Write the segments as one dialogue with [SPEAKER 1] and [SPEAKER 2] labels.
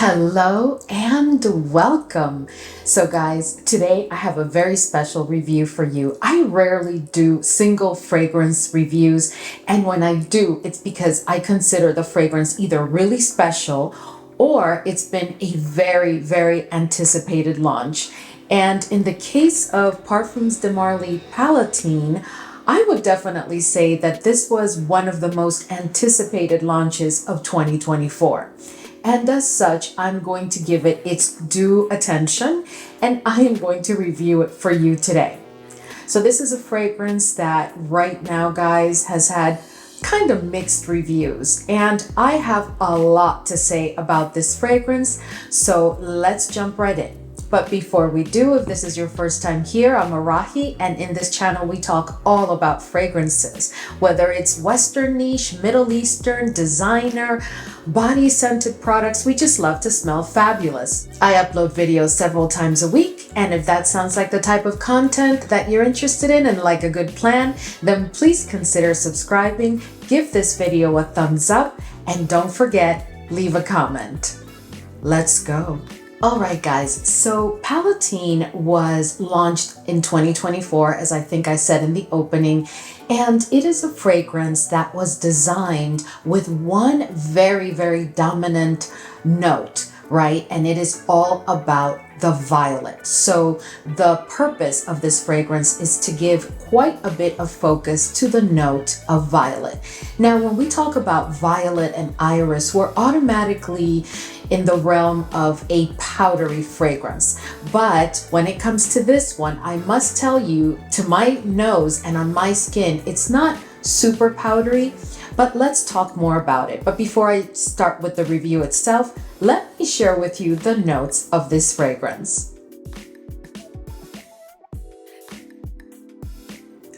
[SPEAKER 1] Hello and welcome. So guys, today I have a very special review for you. I rarely do single fragrance reviews, and when I do, it's because I consider the fragrance either really special or it's been a very anticipated launch. And in the case of Parfums de Marly Palatine, I would definitely say that this was one of the most anticipated launches of 2024. And as such, I'm going to give it its due attention and I am going to review it for you today. So this is a fragrance that right now, guys, has had kind of mixed reviews, and I have a lot to say about this fragrance. So let's jump right in. But before we do, if this is your first time here, I'm Arahi, and in this channel we talk all about fragrances, whether it's Western niche, Middle Eastern, designer, body scented products. We just love to smell fabulous. I upload videos several times a week, and if that sounds like the type of content that you're interested in and like a good plan, then please consider subscribing, give this video a thumbs up, and don't forget, leave a comment. Let's go. All right, guys, so Palatine was launched in 2024, as I think I said in the opening, and it is a fragrance that was designed with one very dominant note, right? And it is all about the violet. So the purpose of this fragrance is to give quite a bit of focus to the note of violet. Now, when we talk about violet and iris, we're automatically in the realm of a powdery fragrance. But when it comes to this one, I must tell you, to my nose and on my skin, it's not super powdery, but let's talk more about it. But before I start with the review itself, let me share with you the notes of this fragrance.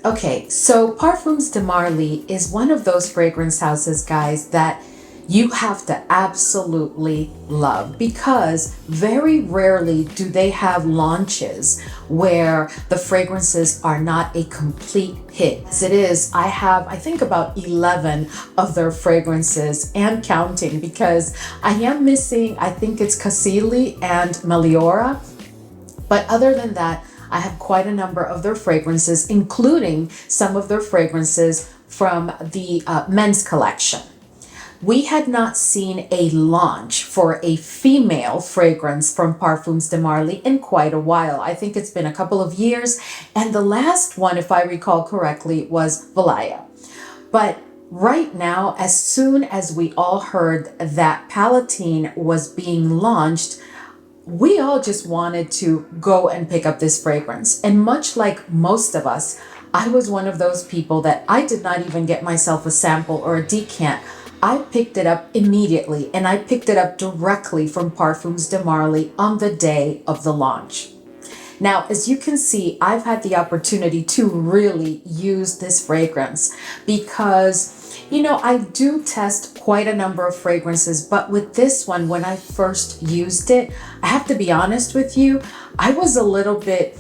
[SPEAKER 1] Okay, so Parfums de Marly is one of those fragrance houses, guys, that you have to absolutely love, because very rarely do they have launches where the fragrances are not a complete hit. As it is, I think about 11 of their fragrances and counting, because I am missing, I think it's Cassili and Meliora. But other than that, I have quite a number of their fragrances, including some of their fragrances from the men's collection. We had not seen a launch for a female fragrance from Parfums de Marly in quite a while. I think it's been a couple of years, and the last one, if I recall correctly, was Valaya. But right now, as soon as we all heard that Palatine was being launched, we all just wanted to go and pick up this fragrance. And much like most of us, I was one of those people that I did not even get myself a sample or a decant. I picked it up immediately, and I picked it up directly from Parfums de Marly on the day of the launch. Now, as you can see, I've had the opportunity to really use this fragrance because, I do test quite a number of fragrances, but with this one, when I first used it, I have to be honest with you, I was a little bit,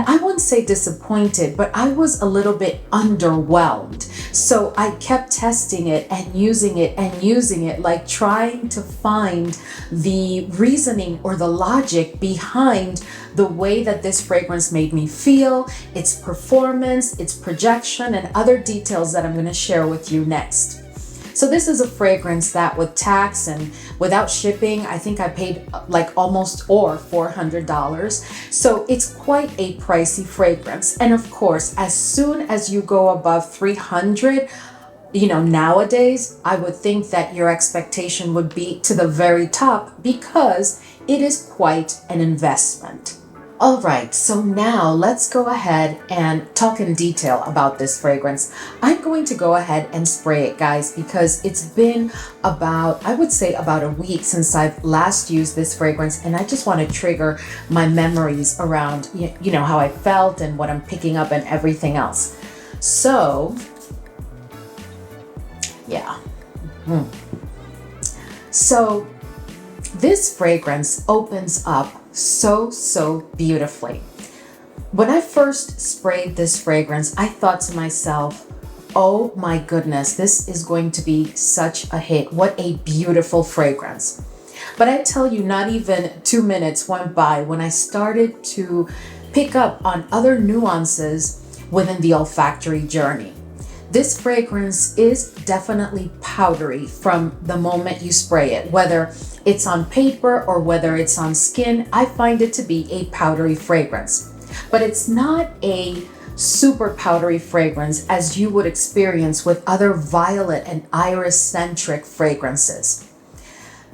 [SPEAKER 1] I wouldn't say disappointed, but I was a little bit underwhelmed. So I kept testing it and using it, like trying to find the reasoning or the logic behind the way that this fragrance made me feel, its performance, its projection, and other details that I'm going to share with you next. So this is a fragrance that with tax and without shipping, I think I paid like almost or $400. So it's quite a pricey fragrance. And of course, as soon as you go above 300, nowadays, I would think that your expectation would be to the very top because it is quite an investment. All right, so now let's go ahead and talk in detail about this fragrance. I'm going to go ahead and spray it, guys, because it's been about, I would say about a week since I've last used this fragrance, and I just want to trigger my memories around, how I felt and what I'm picking up and everything else. So, yeah. So, this fragrance opens up so beautifully. When I first sprayed this fragrance, I thought to myself, oh my goodness, this is going to be such a hit. What a beautiful fragrance. But I tell you, not even 2 minutes went by when I started to pick up on other nuances within the olfactory journey. This fragrance is definitely powdery from the moment you spray it, whether it's on paper or whether it's on skin. I find it to be a powdery fragrance, but it's not a super powdery fragrance as you would experience with other violet and iris centric fragrances.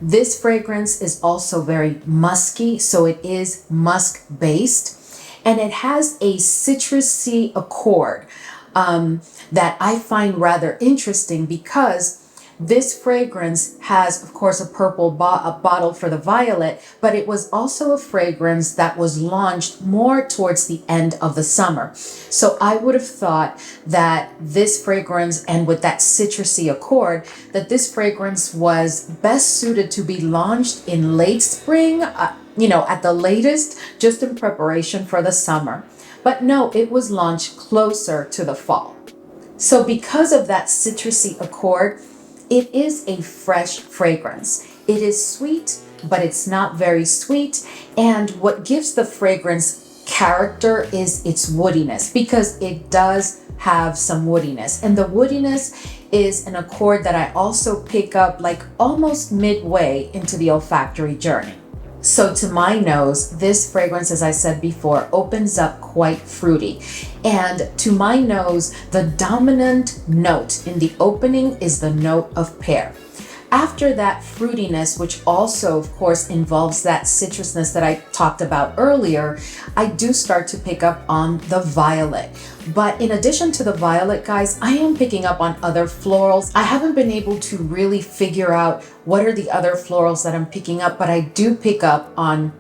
[SPEAKER 1] This fragrance is also very musky, so it is musk based, and it has a citrusy accord that I find rather interesting because this fragrance has, of course, a purple a bottle for the violet, but it was also a fragrance that was launched more towards the end of the summer. So I would have thought that this fragrance, and with that citrusy accord, that this fragrance was best suited to be launched in late spring, at the latest, just in preparation for the summer. But no, it was launched closer to the fall. So because of that citrusy accord, it is a fresh fragrance. It is sweet, but it's not very sweet. And what gives the fragrance character is its woodiness, because it does have some woodiness. And the woodiness is an accord that I also pick up like almost midway into the olfactory journey. So to my nose, this fragrance, as I said before, opens up quite fruity. And to my nose, the dominant note in the opening is the note of pear. After that fruitiness, which also, of course, involves that citrusness that I talked about earlier, I do start to pick up on the violet. But in addition to the violet, guys, I am picking up on other florals. I haven't been able to really figure out what are the other florals that I'm picking up, but I do pick up on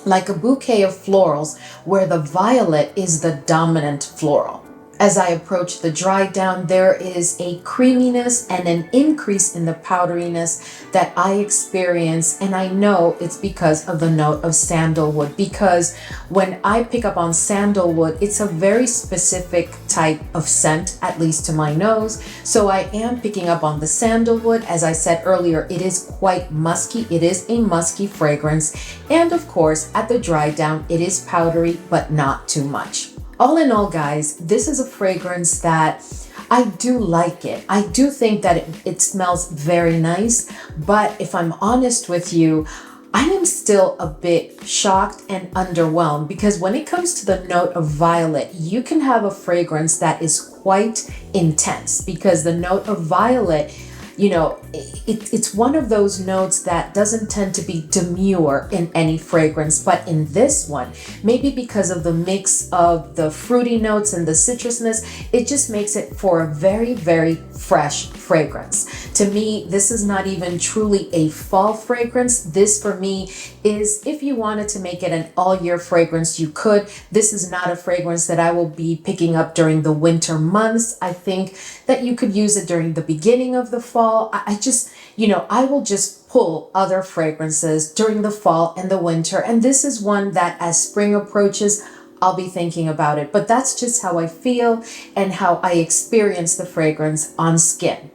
[SPEAKER 1] like a bouquet of florals where the violet is the dominant floral. As I approach the dry down, there is a creaminess and an increase in the powderiness that I experience, and I know it's because of the note of sandalwood, because when I pick up on sandalwood, it's a very specific type of scent, at least to my nose. So I am picking up on the sandalwood. As I said earlier, it is quite musky. It is a musky fragrance. And of course, at the dry down, it is powdery, but not too much. All in all, guys, this is a fragrance that I do like it. I do think that it smells very nice, but if I'm honest with you, I am still a bit shocked and underwhelmed, because when it comes to the note of violet, you can have a fragrance that is quite intense, because the note of violet, it's one of those notes that doesn't tend to be demure in any fragrance. But in this one, maybe because of the mix of the fruity notes and the citrusness, it just makes it for a very, very fresh fragrance. To me, this is not even truly a fall fragrance. This for me is, if you wanted to make it an all year fragrance, you could. This is not a fragrance that I will be picking up during the winter months. I think that you could use it during the beginning of the fall. I will just pull other fragrances during the fall and the winter. And this is one that as spring approaches, I'll be thinking about it. But that's just how I feel and how I experience the fragrance on skin.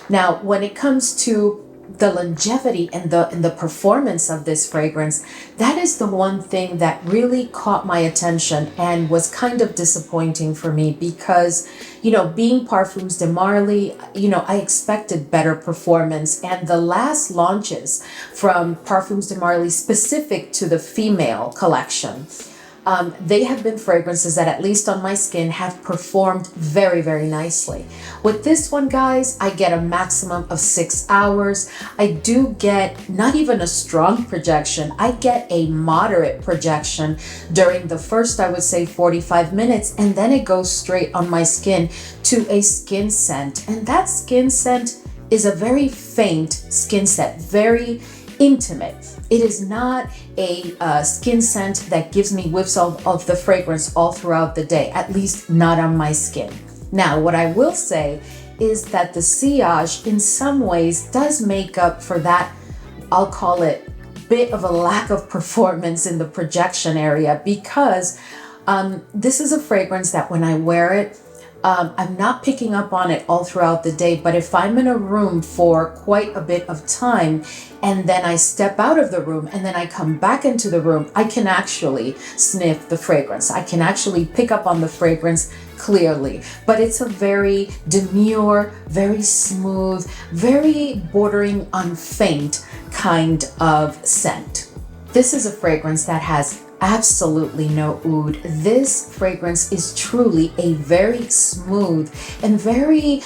[SPEAKER 1] Now, when it comes to the longevity and the performance of this fragrance, that is the one thing that really caught my attention and was kind of disappointing for me, because being Parfums de Marly, I expected better performance. And the last launches from Parfums de Marly specific to the female collection, they have been fragrances that, at least on my skin, have performed very, very nicely. With this one, guys, I get a maximum of 6 hours. I do get not even a strong projection. I get a moderate projection during the first, I would say, 45 minutes, and then it goes straight on my skin to a skin scent. And that skin scent is a very faint skin scent, very intimate. It is not a skin scent that gives me whiffs of the fragrance all throughout the day, at least not on my skin. Now, what I will say is that the sillage in some ways does make up for that, I'll call it, bit of a lack of performance in the projection area, because this is a fragrance that when I wear it, I'm not picking up on it all throughout the day, but if I'm in a room for quite a bit of time and then I step out of the room and then I come back into the room, I can actually sniff the fragrance. I can actually pick up on the fragrance clearly, but it's a very demure, very smooth, very bordering on faint kind of scent. This is a fragrance that has absolutely no oud. This fragrance is truly a very smooth and very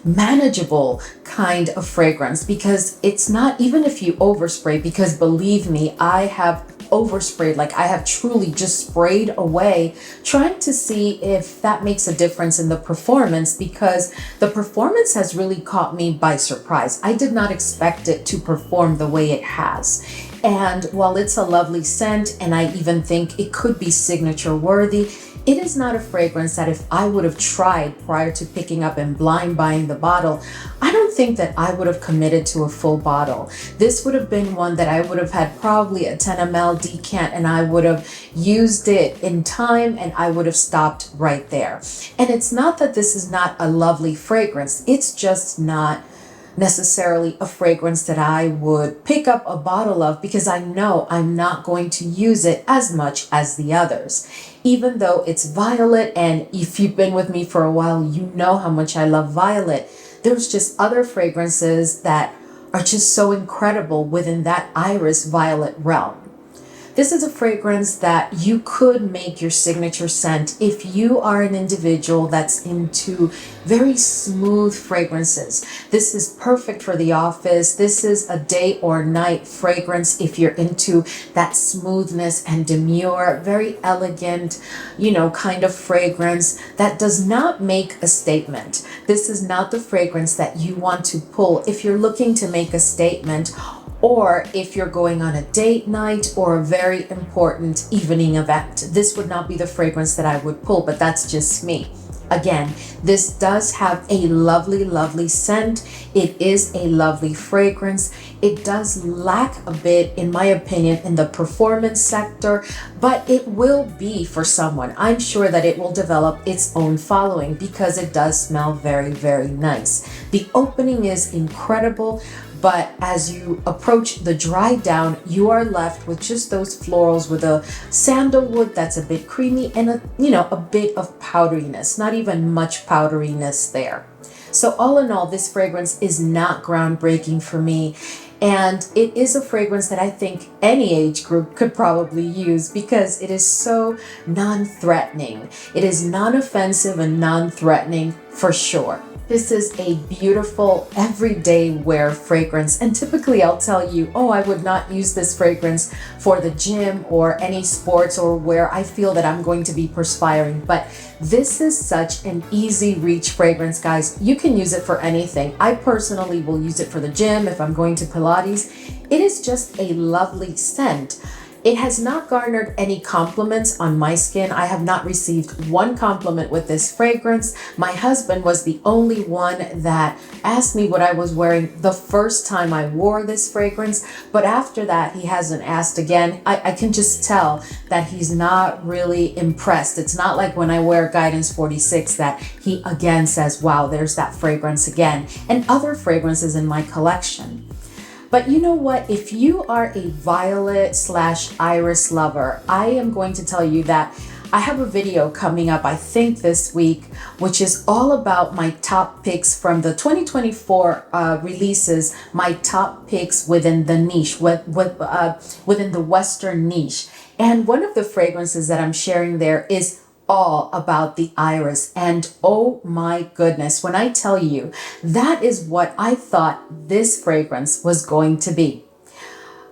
[SPEAKER 1] manageable kind of fragrance, because it's not, even if you overspray, because believe me, I have oversprayed, like I have truly just sprayed away trying to see if that makes a difference in the performance, because the performance has really caught me by surprise. I did not expect it to perform the way it has. And while it's a lovely scent, and I even think it could be signature worthy, it is not a fragrance that if I would have tried prior to picking up and blind buying the bottle, I don't think that I would have committed to a full bottle. This would have been one that I would have had probably a 10 ml decant, and I would have used it in time and I would have stopped right there. And it's not that this is not a lovely fragrance, it's just not necessarily a fragrance that I would pick up a bottle of, because I know I'm not going to use it as much as the others. Even though it's violet, and if you've been with me for a while, you know how much I love violet, there's just other fragrances that are just so incredible within that iris violet realm. This is a fragrance that you could make your signature scent if you are an individual that's into very smooth fragrances. This is perfect for the office. This is a day or night fragrance if you're into that smoothness and demure, very elegant, kind of fragrance that does not make a statement. This is not the fragrance that you want to pull if you're looking to make a statement, or if you're going on a date night or a very important evening event. This would not be the fragrance that I would pull, but that's just me. Again, this does have a lovely, lovely scent. It is a lovely fragrance. It does lack a bit, in my opinion, in the performance sector, but it will be for someone. I'm sure that it will develop its own following because it does smell very, very nice. The opening is incredible, but as you approach the dry down, you are left with just those florals with a sandalwood that's a bit creamy and a bit of powderiness, not even much powderiness there. So all in all, this fragrance is not groundbreaking for me. And it is a fragrance that I think any age group could probably use because it is so non-threatening. It is non-offensive and non-threatening for sure. This is a beautiful everyday wear fragrance, and typically I'll tell you, I would not use this fragrance for the gym or any sports or where I feel that I'm going to be perspiring, but this is such an easy reach fragrance, guys. You can use it for anything. I personally will use it for the gym if I'm going to Pilates. It is just a lovely scent. It has not garnered any compliments on my skin. I have not received one compliment with this fragrance. My husband was the only one that asked me what I was wearing the first time I wore this fragrance, but after that he hasn't asked again. I can just tell that he's not really impressed. It's not like when I wear Guidance 46 that he again says, wow, there's that fragrance again, and other fragrances in my collection. But you know what? If you are a violet/iris lover, I am going to tell you that I have a video coming up, I think this week, which is all about my top picks from the 2024 releases, my top picks within the niche, within the Western niche. And one of the fragrances that I'm sharing there is all about the iris. And oh my goodness, when I tell you, that is what I thought this fragrance was going to be.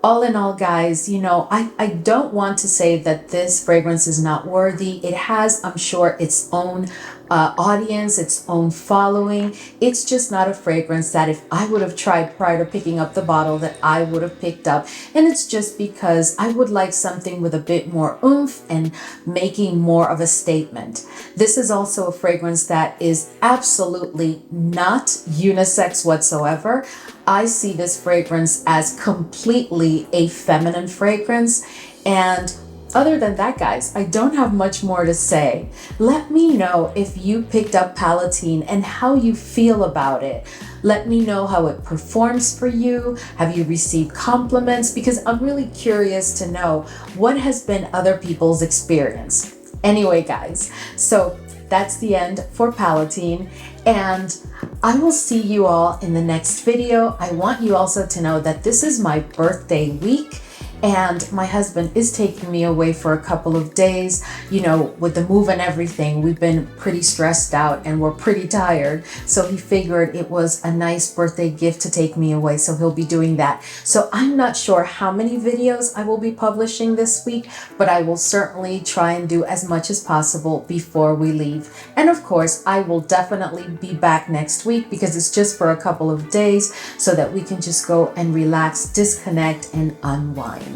[SPEAKER 1] All in all, guys, I don't want to say that this fragrance is not worthy. It has, I'm sure, its own audience, its own following. It's just not a fragrance that if I would have tried prior to picking up the bottle that I would have picked up. And it's just because I would like something with a bit more oomph and making more of a statement. This is also a fragrance that is absolutely not unisex whatsoever. I see this fragrance as completely a feminine fragrance, and other than that, guys, I don't have much more to say. Let me know if you picked up Palatine and how you feel about it. Let me know how it performs for you. Have you received compliments? Because I'm really curious to know what has been other people's experience. Anyway, guys, so that's the end for Palatine, and I will see you all in the next video. I want you also to know that this is my birthday week, and my husband is taking me away for a couple of days. You know, with the move and everything, we've been pretty stressed out and we're pretty tired. So he figured it was a nice birthday gift to take me away. So he'll be doing that. So I'm not sure how many videos I will be publishing this week, but I will certainly try and do as much as possible before we leave. And of course, I will definitely be back next week because it's just for a couple of days so that we can just go and relax, disconnect, and unwind.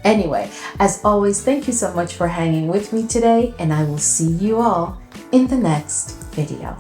[SPEAKER 1] Anyway, as always, thank you so much for hanging with me today, and I will see you all in the next video.